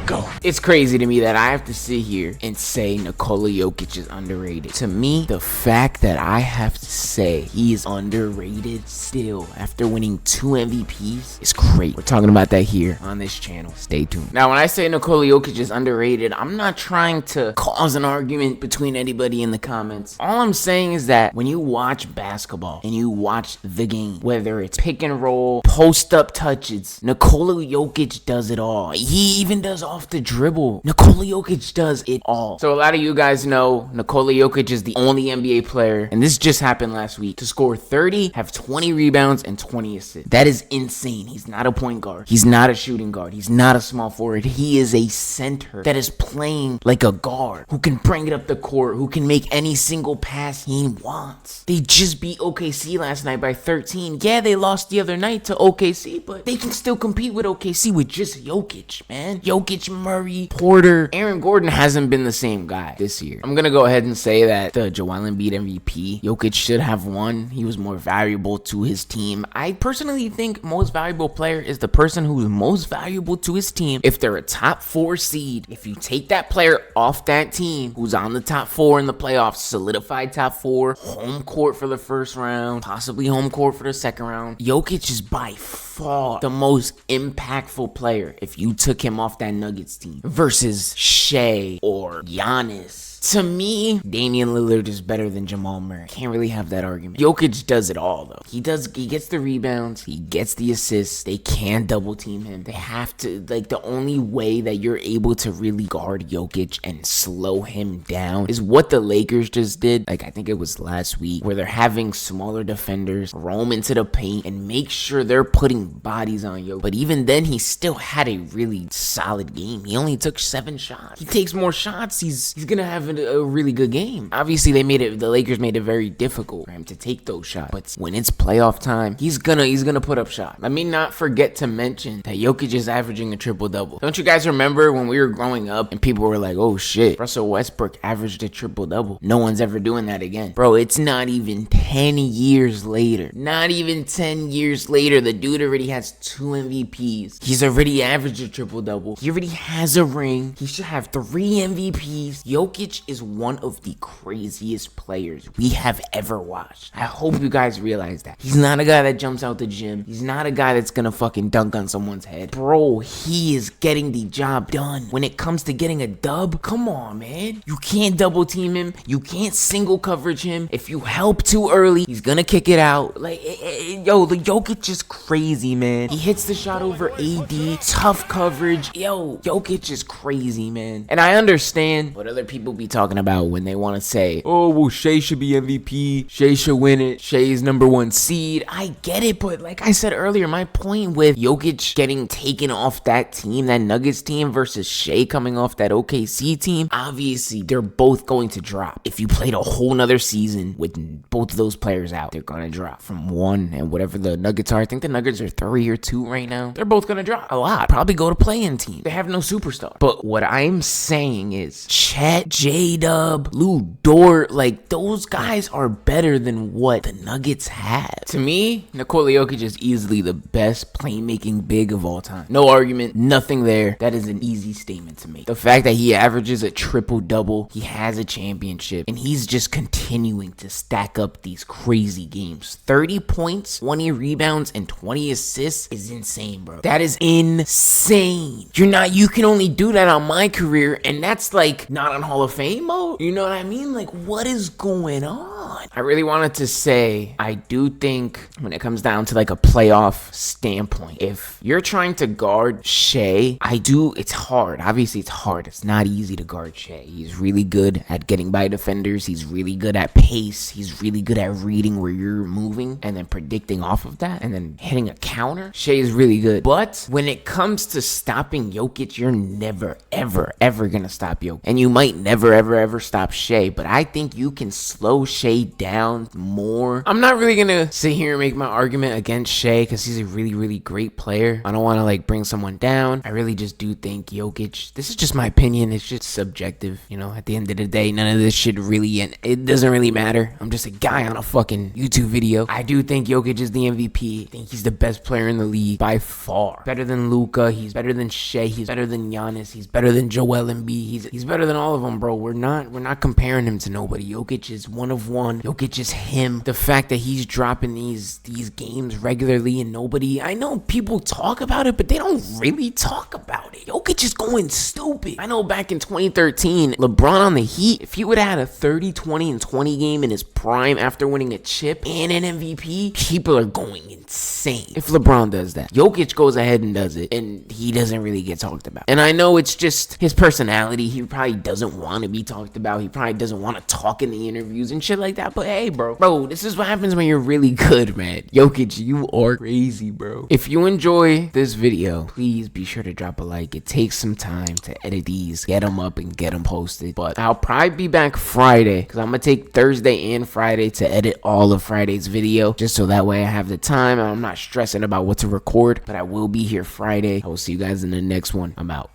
Go. It's crazy to me that I have to sit here and say Nikola Jokic is underrated. To me, the fact that I have to say he is underrated still after winning 2 MVPs is crazy. We're talking about that here on this channel. Stay tuned. Now, when I say Nikola Jokic is underrated, I'm not trying to cause an argument between anybody in the comments. All I'm saying is that when you watch basketball and you watch the game, whether it's pick and roll, post up touches, Nikola Jokic does it all. He even does off the dribble. Nikola Jokic does it all. So a lot of you guys know Nikola Jokic is the only NBA player, and this just happened last week, to score 30, have 20 rebounds, and 20 assists. That is insane. He's not a point guard. He's not a shooting guard. He's not a small forward. He is a center that is playing like a guard, who can bring it up the court, who can make any single pass he wants. They just beat OKC last night by 13. Yeah, they lost the other night to OKC, but they can still compete with OKC with just Jokic, man. Jokic, Murray, Porter. Aaron Gordon hasn't been the same guy this year. I'm gonna go ahead and say that the Joel Embiid MVP, Jokic should have won. He was more valuable to his team. I personally think most valuable player is the person who's most valuable to his team. If they're a top 4 seed, if you take that player off that team who's on the top 4 in the playoffs, solidified top 4, home court for the first round, possibly home court for the second round, Jokic is by far the most impactful player if you took him off that Nuggets team versus Shai or Giannis. To me, Damian Lillard is better than Jamal Murray. Can't really have that argument. Jokic does it all, though. He gets the rebounds. He gets the assists. They can double team him. They have to, the only way that you're able to really guard Jokic and slow him down is what the Lakers just did. I think it was last week, where they're having smaller defenders roam into the paint and make sure they're putting bodies on Jokic. But even then, he still had a really solid game. He only took 7 shots. He takes more shots. He's gonna have a really good game. Obviously, the Lakers made it very difficult for him to take those shots. But when it's playoff time, he's gonna put up shots. Let me not forget to mention that Jokic is averaging a triple-double. Don't you guys remember when we were growing up and people were like, oh shit, Russell Westbrook averaged a triple-double. No one's ever doing that again. Bro, it's not even 10 years later. Not even 10 years later, the dude already has 2 MVPs. He's already averaged a triple-double. He already has a ring. He should have 3 MVPs. Jokic is one of the craziest players we have ever watched. I hope you guys realize that. He's not a guy that jumps out the gym. He's not a guy that's gonna fucking dunk on someone's head. Bro, he is getting the job done. When it comes to getting a dub, come on, man. You can't double team him. You can't single coverage him. If you help too early, he's gonna kick it out. The Jokic is crazy, man. He hits the shot over AD. Tough coverage. Jokic is crazy, man. And I understand what other people be talking about when they want to say, oh, well, Shai should be MVP. Shai should win it. Shai's number 1 seed. I get it, but like I said earlier, my point with Jokic getting taken off that team, that Nuggets team, versus Shai coming off that OKC team, obviously they're both going to drop. If you played a whole nother season with both of those players out, they're going to drop from 1 and whatever the Nuggets are. I think the Nuggets are 3 or 2 right now. They're both going to drop a lot. Probably go to play-in team. They have no superstar. But what I'm saying is Chet, J-Dub, Lou Dort, those guys are better than what the Nuggets have. To me, Nikola Jokic is easily the best playmaking big of all time. No argument, nothing there. That is an easy statement to make. The fact that he averages a triple-double, he has a championship, and he's just continuing to stack up these crazy games. 30 points, 20 rebounds, and 20 assists is insane, bro. That is insane. You can only do that on my career, and that's not on Hall of Fame mode. You know what I mean? What is going on? I really wanted to say, I do think when it comes down to a playoff standpoint, if you're trying to guard Shai, it's hard. Obviously, it's hard. It's not easy to guard Shai. He's really good at getting by defenders. He's really good at pace. He's really good at reading where you're moving and then predicting off of that and then hitting a counter. Shai is really good. But when it comes to stopping Jokic, you're never, ever, ever gonna stop Jokic. And you might never, ever stop Shai, but I think you can slow Shai down more. I'm not really gonna sit here and make my argument against Shai because he's a really great player. I don't want to like bring someone down. I really just do think Jokic, this is just my opinion, it's just subjective, you know. At the end of the day, none of this shit really, and it doesn't really matter. I'm just a guy on a fucking YouTube video. I do think Jokic is the MVP. I think he's the best player in the league by far. Better than Luka, he's better than Shai, he's better than Giannis, he's better than Joel Embiid, he's better than all of them, bro. We're not comparing him to nobody. Jokic is one of one. Jokic is him. The fact that he's dropping these games regularly and nobody, I know people talk about it, but they don't really talk about it. Jokic is going stupid. I know back in 2013, LeBron on the Heat, if he would have had a 30, 20, and 20 game in his prime after winning a chip and an MVP, people are going insane. If LeBron does that, Jokic goes ahead and does it, and he doesn't really get talked about. And I know it's just his personality. He probably doesn't want to be talked about. He probably doesn't want to talk in the interviews and shit like that. But hey, bro, this is what happens when you're really good, man. Jokic, you are crazy, bro. If you enjoy this video, please be sure to drop a like. It takes some time to edit these, get them up and get them posted. But I'll probably be back Friday because I'm gonna take Thursday and Friday to edit all of Friday's video, just so that way I have the time and I'm not stressing about what to record. But I will be here Friday. I will see you guys in the next one. I'm out.